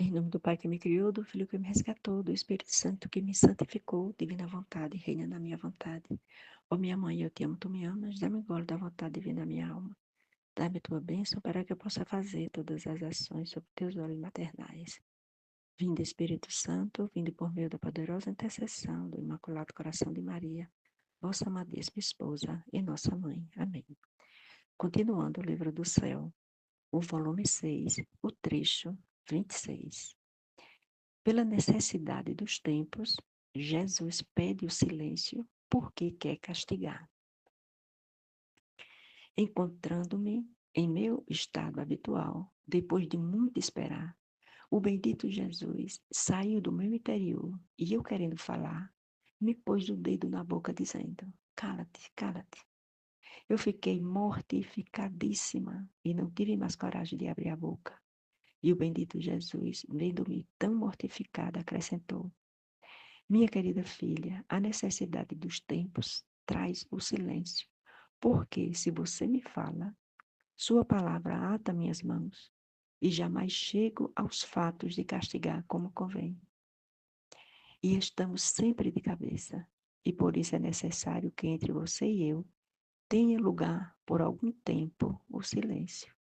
Em nome do Pai que me criou, do Filho que me resgatou, do Espírito Santo que me santificou, divina vontade, reina na minha vontade. Ó minha mãe, eu te amo, tu me amas, dá-me golo da vontade divina minha alma. Dá-me tua bênção para que eu possa fazer todas as ações sob teus olhos maternais. Vinde Espírito Santo, vinde por meio da poderosa intercessão do Imaculado Coração de Maria, vossa amadíssima esposa e nossa mãe. Amém. Continuando o livro do céu, o volume 6, o trecho 26. Pela necessidade dos tempos, Jesus pede o silêncio porque quer castigar. Encontrando-me em meu estado habitual, depois de muito esperar, o bendito Jesus saiu do meu interior e eu querendo falar, me pôs o dedo na boca dizendo, cala-te, cala-te. Eu fiquei mortificadíssima e não tive mais coragem de abrir a boca. E o bendito Jesus, vendo-me tão mortificada, acrescentou, minha querida filha, a necessidade dos tempos traz o silêncio, porque se você me fala, sua palavra ata minhas mãos, e jamais chego aos fatos de castigar como convém. E estamos sempre de cabeça, e por isso é necessário que entre você e eu tenha lugar por algum tempo o silêncio.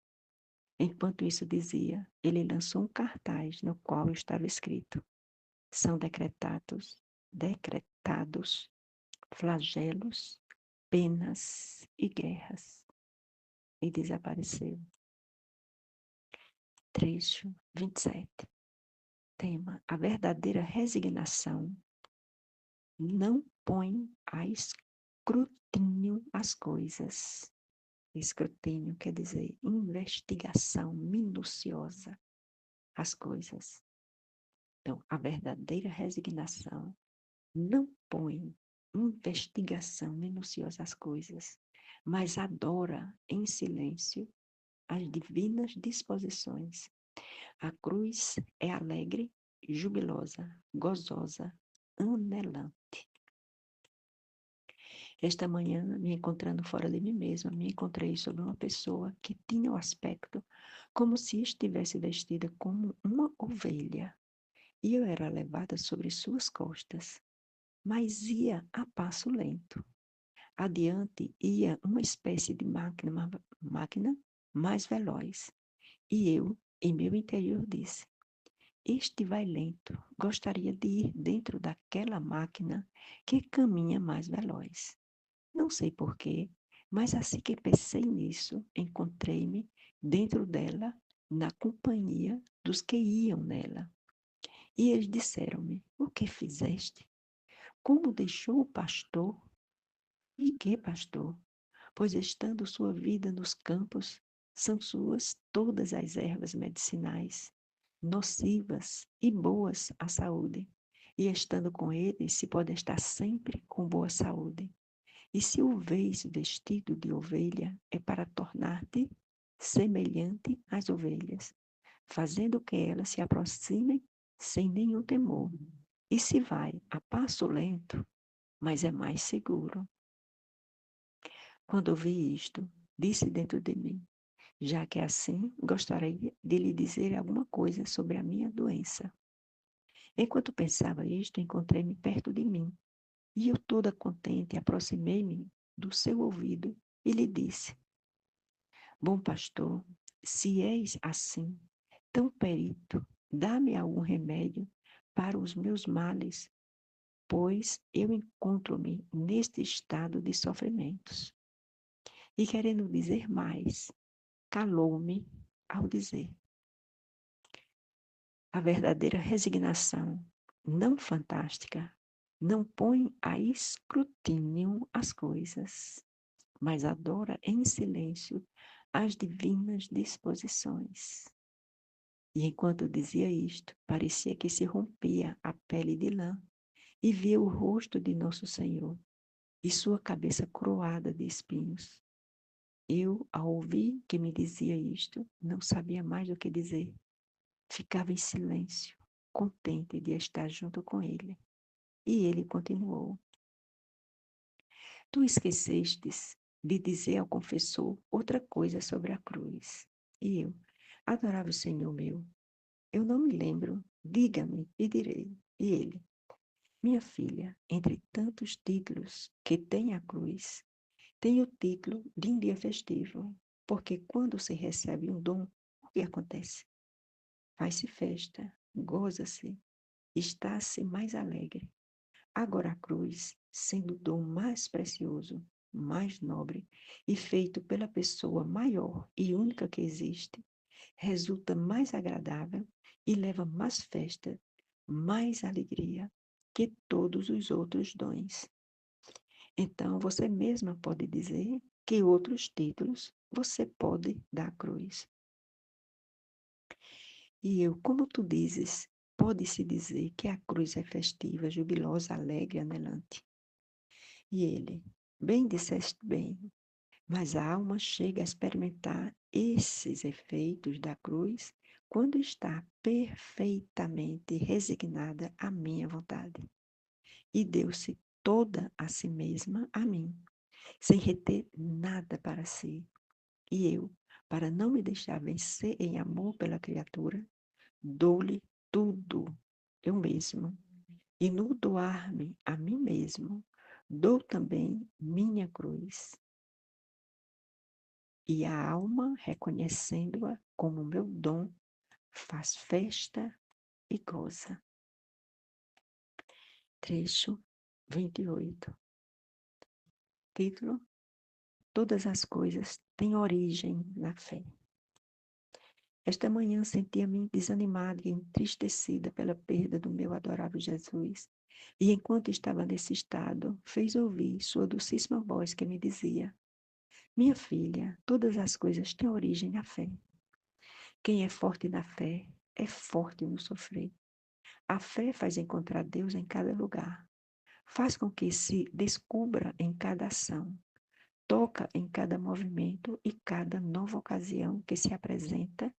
Enquanto isso dizia, ele lançou um cartaz no qual estava escrito: são decretados flagelos, penas e guerras. E desapareceu. Trecho 27. Tema: a verdadeira resignação não põe a escrutínio as coisas. Escrutínio quer dizer investigação minuciosa as coisas. Então, a verdadeira resignação não põe investigação minuciosa às coisas, mas adora em silêncio as divinas disposições. A cruz é alegre, jubilosa, gozosa, anelante. Esta manhã, me encontrando fora de mim mesma, me encontrei sobre uma pessoa que tinha o aspecto como se estivesse vestida como uma ovelha, e eu era levada sobre suas costas, mas ia a passo lento. Adiante ia uma espécie de máquina mais veloz. E eu, em meu interior, disse: este vai lento, gostaria de ir dentro daquela máquina que caminha mais veloz. Não sei porquê, mas assim que pensei nisso, encontrei-me dentro dela, na companhia dos que iam nela. E eles disseram-me: o que fizeste? Como deixou o pastor? E que pastor? Pois estando sua vida nos campos, são suas todas as ervas medicinais, nocivas e boas à saúde. E estando com ele, se pode estar sempre com boa saúde. E se o vês vestido de ovelha, é para tornar-te semelhante às ovelhas, fazendo que elas se aproximem sem nenhum temor. E se vai a passo lento, mas é mais seguro. Quando ouvi isto, disse dentro de mim: já que é assim, gostaria de lhe dizer alguma coisa sobre a minha doença. Enquanto pensava isto, encontrei-me perto de mim, e eu toda contente aproximei-me do seu ouvido e lhe disse: bom pastor, se és assim, tão perito, dá-me algum remédio para os meus males, pois eu encontro-me neste estado de sofrimentos. E querendo dizer mais, calou-me ao dizer: a verdadeira resignação, não fantástica, não põe a escrutínio as coisas, mas adora em silêncio as divinas disposições. E enquanto dizia isto, parecia que se rompia a pele de lã e via o rosto de Nosso Senhor e sua cabeça coroada de espinhos. Eu, ao ouvir que me dizia isto, não sabia mais o que dizer. Ficava em silêncio, contente de estar junto com ele. E ele continuou: tu esquecestes de dizer ao confessor outra coisa sobre a cruz. E eu: adorava o Senhor meu, Eu não me lembro. Diga-me e direi. E ele: minha filha, entre tantos títulos que tem a cruz, tem o título de um dia festivo, porque quando se recebe um dom, o que acontece? Faz-se festa, goza-se, está-se mais alegre. Agora a cruz, sendo o dom mais precioso, mais nobre e feito pela pessoa maior e única que existe, resulta mais agradável e leva mais festa, mais alegria que todos os outros dons. Então, você mesma pode dizer que outros títulos você pode dar à cruz. E eu, como tu dizes, pode-se dizer que a cruz é festiva, jubilosa, alegre, anelante. E ele, bem disseste bem, mas a alma chega a experimentar esses efeitos da cruz quando está perfeitamente resignada à minha vontade. E deu-se toda a si mesma a mim, sem reter nada para si. E eu, para não me deixar vencer em amor pela criatura, dou-lhe tudo, eu mesmo. E no doar-me a mim mesmo, dou também minha cruz. E a alma, reconhecendo-a como meu dom, faz festa e goza. Trecho 28. Título: Todas as coisas têm origem na fé. Esta manhã sentia-me desanimada e entristecida pela perda do meu adorável Jesus. E enquanto estava nesse estado, fez ouvir sua docíssima voz que me dizia: minha filha, todas as coisas têm origem na fé. Quem é forte na fé é forte no sofrer. A fé faz encontrar Deus em cada lugar. Faz com que se descubra em cada ação. Toca em cada movimento e cada nova ocasião que se apresenta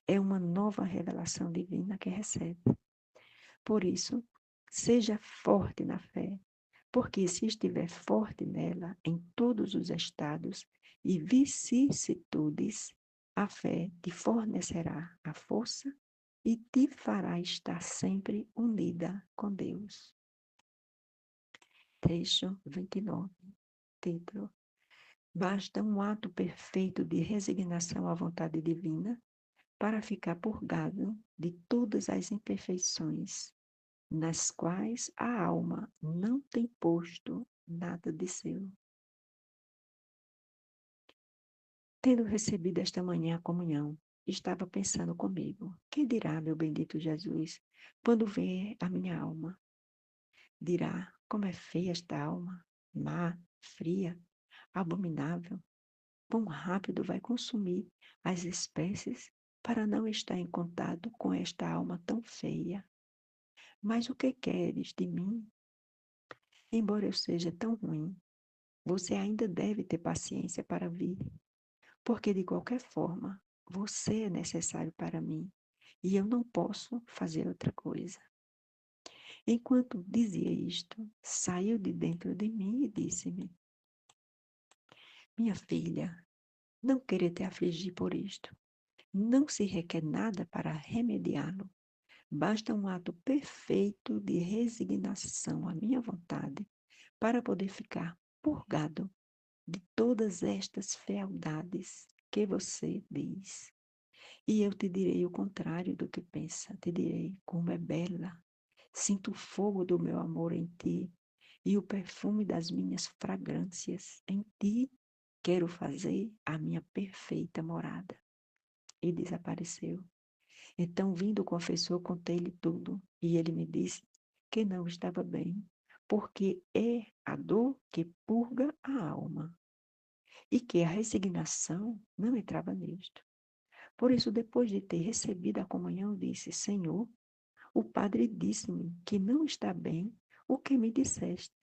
é uma nova revelação divina que recebe. Por isso, seja forte na fé, porque se estiver forte nela em todos os estados e vicissitudes, a fé te fornecerá a força e te fará estar sempre unida com Deus. Trecho 29. Título: basta um ato perfeito de resignação à vontade divina para ficar purgado de todas as imperfeições, nas quais a alma não tem posto nada de seu. Tendo recebido esta manhã a comunhão, estava pensando comigo: que dirá meu bendito Jesus quando ver a minha alma? Dirá: como é feia esta alma, má, fria, abominável. Quão rápido vai consumir as espécies para não estar em contato com esta alma tão feia. Mas o que queres de mim? Embora eu seja tão ruim, você ainda deve ter paciência para vir, porque de qualquer forma, você é necessário para mim e eu não posso fazer outra coisa. Enquanto dizia isto, saiu de dentro de mim e disse-me: minha filha, não queira te afligir por isto. Não se requer nada para remediá-lo. Basta um ato perfeito de resignação à minha vontade para poder ficar purgado de todas estas fealdades que você diz. E eu te direi o contrário do que pensa. Te direi como é bela. Sinto o fogo do meu amor em ti e o perfume das minhas fragrâncias em ti. Quero fazer a minha perfeita morada. E desapareceu. Então, vindo o confessor, contei-lhe tudo, e ele me disse que não estava bem, porque é a dor que purga a alma, e que a resignação não entrava nisto. Por isso, depois de ter recebido a comunhão, disse: Senhor, o padre disse-me que não está bem o que me disseste.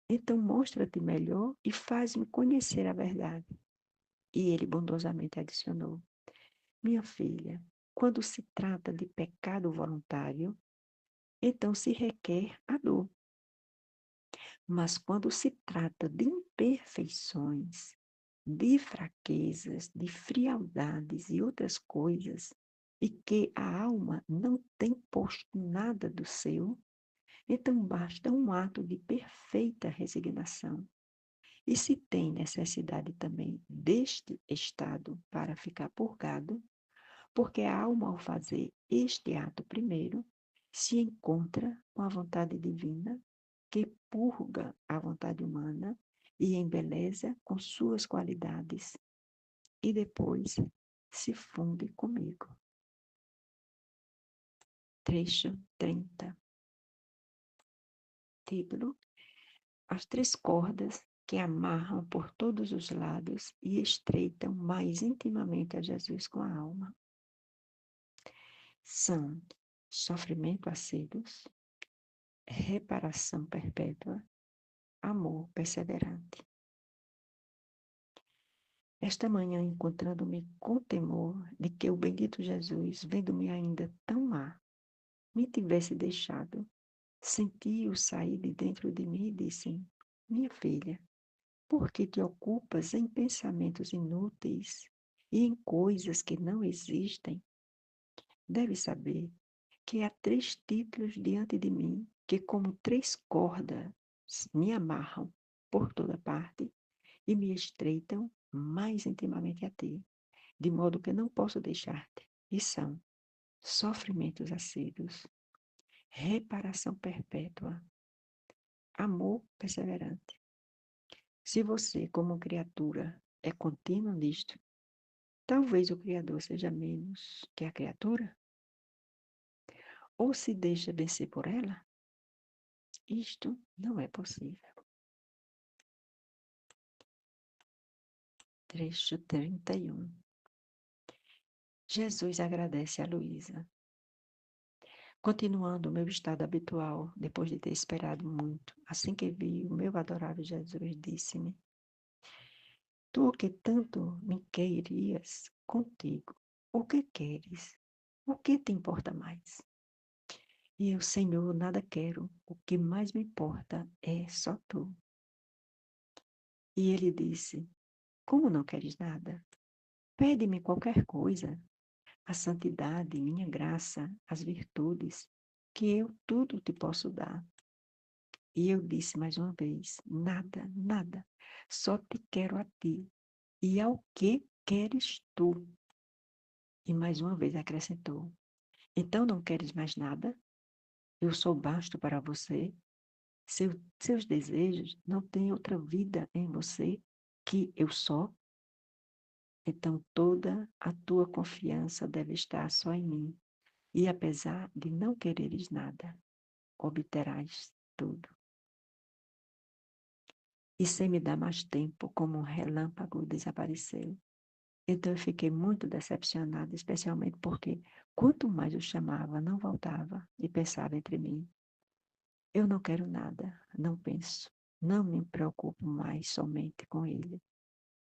Então, mostra-te melhor e faz-me conhecer a verdade. E ele bondosamente adicionou: minha filha, quando se trata de pecado voluntário, então se requer a dor. Mas quando se trata de imperfeições, de fraquezas, de frialdades e outras coisas, e que a alma não tem posto nada do seu, então basta um ato de perfeita resignação. E se tem necessidade também deste estado para ficar purgado, porque a alma, ao fazer este ato primeiro, se encontra com a vontade divina, que purga a vontade humana e embeleza com suas qualidades, e depois se funde comigo. Trecho 30. Título: As três cordas que amarram por todos os lados e estreitam mais intimamente a Jesus com a alma. São sofrimento assíduos, reparação perpétua, amor perseverante. Esta manhã, encontrando-me com temor de que o bendito Jesus, vendo-me ainda tão má, me tivesse deixado, senti-o sair de dentro de mim e disse: Minha filha, por que te ocupas em pensamentos inúteis e em coisas que não existem? Deves saber que há três títulos diante de mim que, como três cordas, me amarram por toda parte e me estreitam mais intimamente a ti, de modo que não posso deixar-te. E são sofrimentos assíduos, reparação perpétua, amor perseverante. Se você, como criatura, é contínuo nisto, talvez o Criador seja menos que a criatura? Ou se deixa vencer por ela? Isto não é possível. Trecho 31. Jesus agradece a Luísa. Continuando o meu estado habitual, depois de ter esperado muito, assim que vi o meu adorável Jesus, disse-me: Tu que tanto me querias contigo, o que queres? O que te importa mais? E eu, Senhor, nada quero, o que mais me importa é só tu. E ele disse: Como não queres nada? Pede-me qualquer coisa, a santidade, minha graça, as virtudes, que eu tudo te posso dar. E eu disse mais uma vez: Nada, nada, só te quero a ti. E ao que queres tu? E mais uma vez acrescentou: Então não queres mais nada? Eu sou basto para você. Seus desejos não têm outra vida em você que eu só. Então toda a tua confiança deve estar só em mim. E apesar de não quereres nada, obterás tudo. E sem me dar mais tempo, como um relâmpago desapareceu. Então eu fiquei muito decepcionada, especialmente porque quanto mais eu chamava, não voltava e pensava entre mim: eu não quero nada, não penso, não me preocupo mais somente com ele.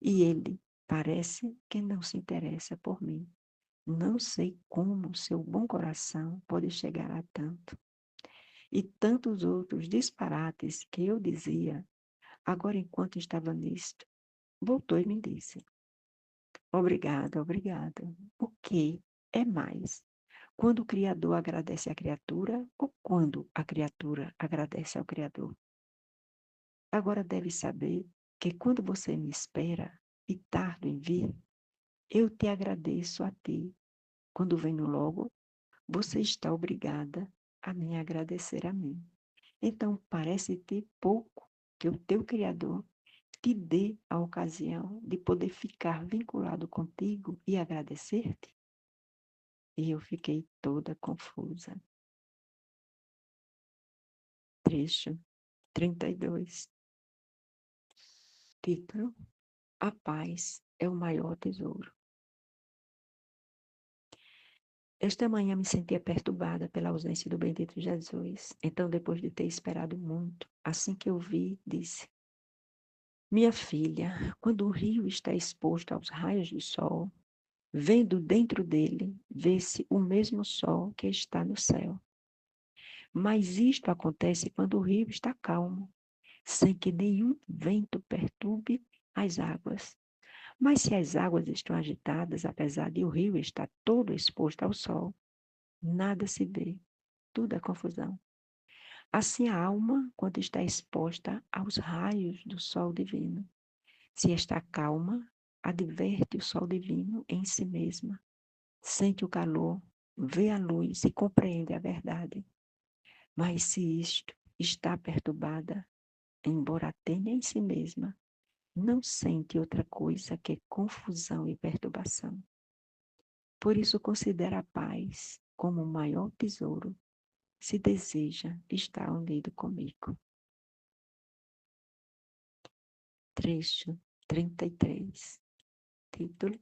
E ele parece que não se interessa por mim. Não sei como seu bom coração pode chegar a tanto. E tantos outros disparates que eu dizia, agora enquanto estava nisto, voltou e me disse: Obrigada, obrigada. O que é mais? Quando o Criador agradece à criatura ou quando a criatura agradece ao Criador? Agora deve saber que quando você me espera e tardo em vir, eu te agradeço a ti. Quando venho logo, você está obrigada a me agradecer a mim. Então parece-te pouco que o teu Criador te dê a ocasião de poder ficar vinculado contigo e agradecer-te? E eu fiquei toda confusa. Trecho 32. Título: A paz é o maior tesouro. Esta manhã me sentia perturbada pela ausência do bendito Jesus. Então, depois de ter esperado muito, assim que eu vi, disse: Minha filha, quando o rio está exposto aos raios do sol, vendo dentro dele, vê-se o mesmo sol que está no céu. Mas isto acontece quando o rio está calmo, sem que nenhum vento perturbe as águas. Mas se as águas estão agitadas, apesar de o rio estar todo exposto ao sol, nada se vê, tudo é confusão. Assim a alma, quando está exposta aos raios do sol divino, se está calma, adverte o sol divino em si mesma, sente o calor, vê a luz e compreende a verdade. Mas se isto está perturbada, embora tenha em si mesma, não sente outra coisa que confusão e perturbação. Por isso considera a paz como o maior tesouro, se deseja estar unido comigo. Trecho 33. Título: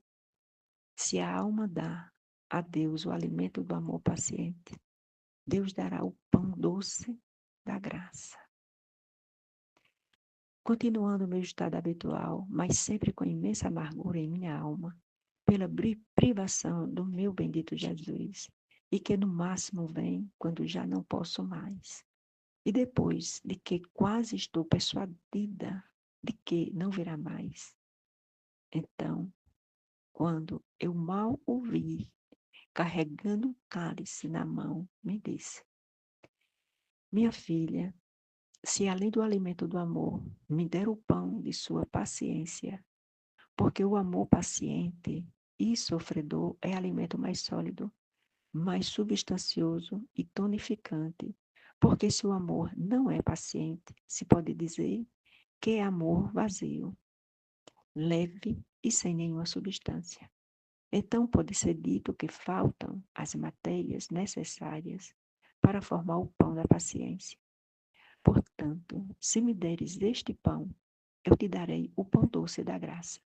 Se a alma dá a Deus o alimento do amor paciente, Deus dará o pão doce da graça. Continuando o meu estado habitual, mas sempre com imensa amargura em minha alma, pela privação do meu bendito Jesus, e que no máximo vem quando já não posso mais. E depois de que quase estou persuadida de que não virá mais. Então, quando eu mal ouvi, carregando um cálice na mão, me disse: Minha filha, se além do alimento do amor, me der o pão de sua paciência, porque o amor paciente e sofredor é alimento mais sólido, mais substancioso e tonificante, porque se o amor não é paciente, se pode dizer que é amor vazio, leve e sem nenhuma substância. Então pode ser dito que faltam as matérias necessárias para formar o pão da paciência. Portanto, se me deres este pão, eu te darei o pão doce da graça.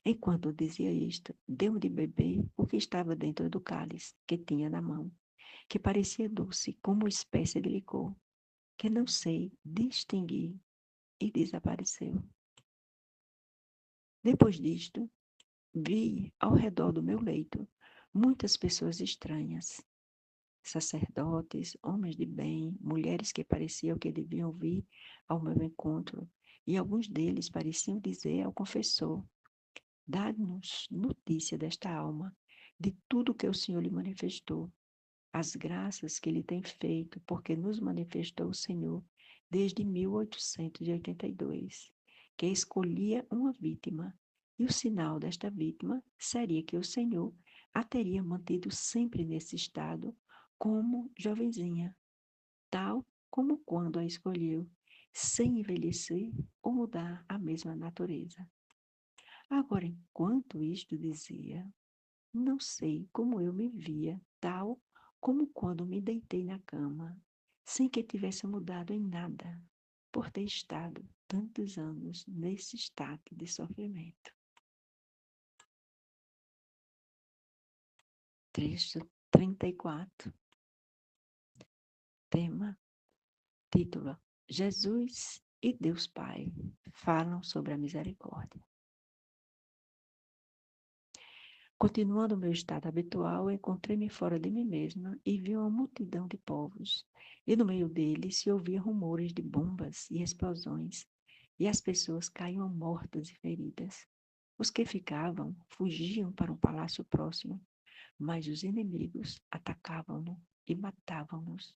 Enquanto dizia isto, deu de beber o que estava dentro do cálice que tinha na mão, que parecia doce como espécie de licor, que não sei distinguir, e desapareceu. Depois disto, vi ao redor do meu leito muitas pessoas estranhas, sacerdotes, homens de bem, mulheres que pareciam que deviam vir ao meu encontro, e alguns deles pareciam dizer ao confessor: Dá-nos notícia desta alma, de tudo que o Senhor lhe manifestou, as graças que ele tem feito, porque nos manifestou o Senhor desde 1882, que escolhia uma vítima, e o sinal desta vítima seria que o Senhor a teria mantido sempre nesse estado, como jovenzinha, tal como quando a escolheu, sem envelhecer ou mudar a mesma natureza. Agora, enquanto isto dizia, não sei como eu me via, tal como quando me deitei na cama, sem que tivesse mudado em nada, por ter estado tantos anos nesse estado de sofrimento. Trecho 34. Tema, título: Jesus e Deus Pai falam sobre a misericórdia. Continuando o meu estado habitual, encontrei-me fora de mim mesma e vi uma multidão de povos. E no meio deles se ouvia rumores de bombas e explosões, e as pessoas caíam mortas e feridas. Os que ficavam fugiam para um palácio próximo, mas os inimigos atacavam-no e matavam-nos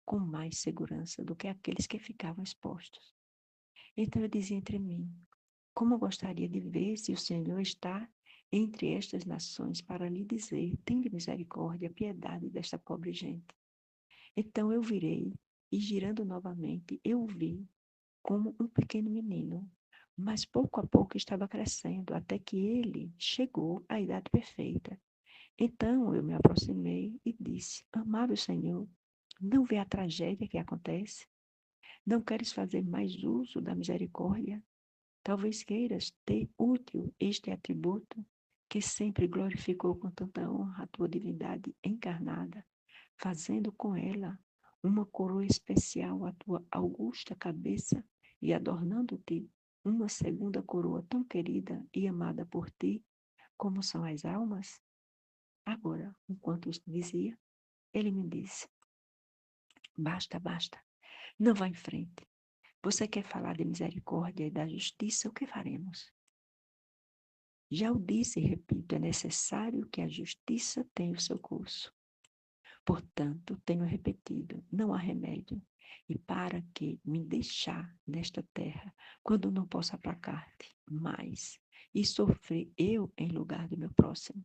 com mais segurança do que aqueles que ficavam expostos. Então eu dizia entre mim: como gostaria de ver se o Senhor está entre estas nações para lhe dizer: tende misericórdia, piedade desta pobre gente. Então eu virei e, girando novamente, eu o vi como um pequeno menino, mas pouco a pouco estava crescendo, até que ele chegou à idade perfeita. Então eu me aproximei e disse: Amável Senhor, não vê a tragédia que acontece? Não queres fazer mais uso da misericórdia? Talvez queiras ter útil este atributo que sempre glorificou com tanta honra a tua divindade encarnada, fazendo com ela uma coroa especial à tua augusta cabeça e adornando-te uma segunda coroa tão querida e amada por ti, como são as almas? Agora, enquanto eu dizia, ele me disse: Basta, basta, não vá em frente. Você quer falar de misericórdia e da justiça? O que faremos? Já o disse e repito, é necessário que a justiça tenha o seu curso. Portanto, tenho repetido, não há remédio. E para que me deixar nesta terra, quando não posso aplacar-te mais e sofrer eu em lugar do meu próximo?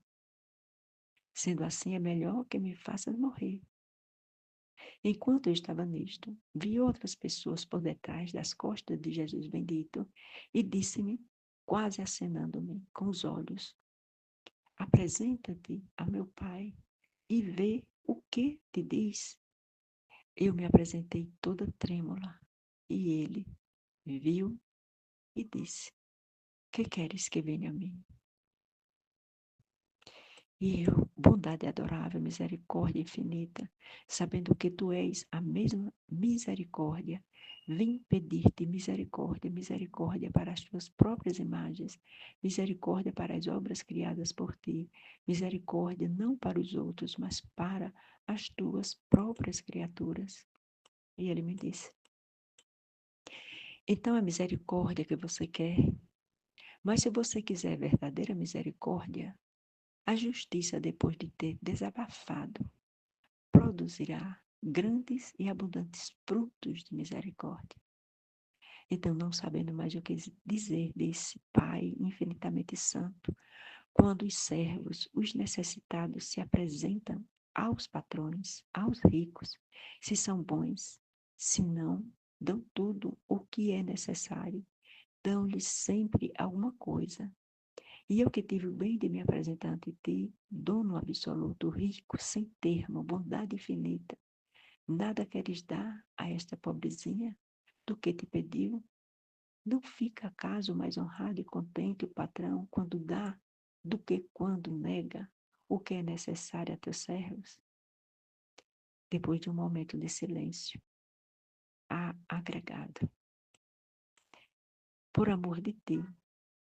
Sendo assim, é melhor que me faças morrer. Enquanto eu estava nisto, vi outras pessoas por detrás das costas de Jesus bendito e disse-me, quase acenando-me com os olhos, apresenta-te a meu Pai e vê o que te diz. Eu me apresentei toda trêmula e ele viu e disse, que queres que venha a mim? E eu, bondade adorável, misericórdia infinita, sabendo que tu és a mesma misericórdia, vim pedir-te misericórdia, misericórdia para as tuas próprias imagens, misericórdia para as obras criadas por ti, misericórdia não para os outros, mas para as tuas próprias criaturas. E ele me disse, então a misericórdia que você quer, mas se você quiser verdadeira misericórdia, a justiça, depois de ter desabafado, produzirá grandes e abundantes frutos de misericórdia. Então, não sabendo mais o que dizer desse Pai infinitamente santo, quando os servos, os necessitados, se apresentam aos patrões, aos ricos, se são bons, se não, dão tudo o que é necessário, dão-lhes sempre alguma coisa. E eu que tive o bem de me apresentar ante ti, dono absoluto, rico, sem termo, bondade infinita, nada queres dar a esta pobrezinha do que te pediu? Não fica acaso mais honrado e contente o patrão quando dá do que quando nega o que é necessário a teus servos? Depois de um momento de silêncio, há agregado. Por amor de ti,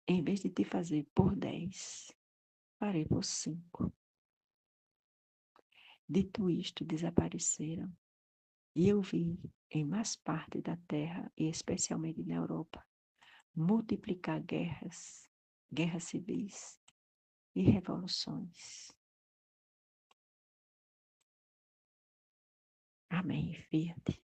em vez de te fazer por 10, farei por 5. Dito isto, desapareceram. E eu vi, em mais parte da terra, e especialmente na Europa, multiplicar guerras, guerras civis e revoluções. Amém, Fiat.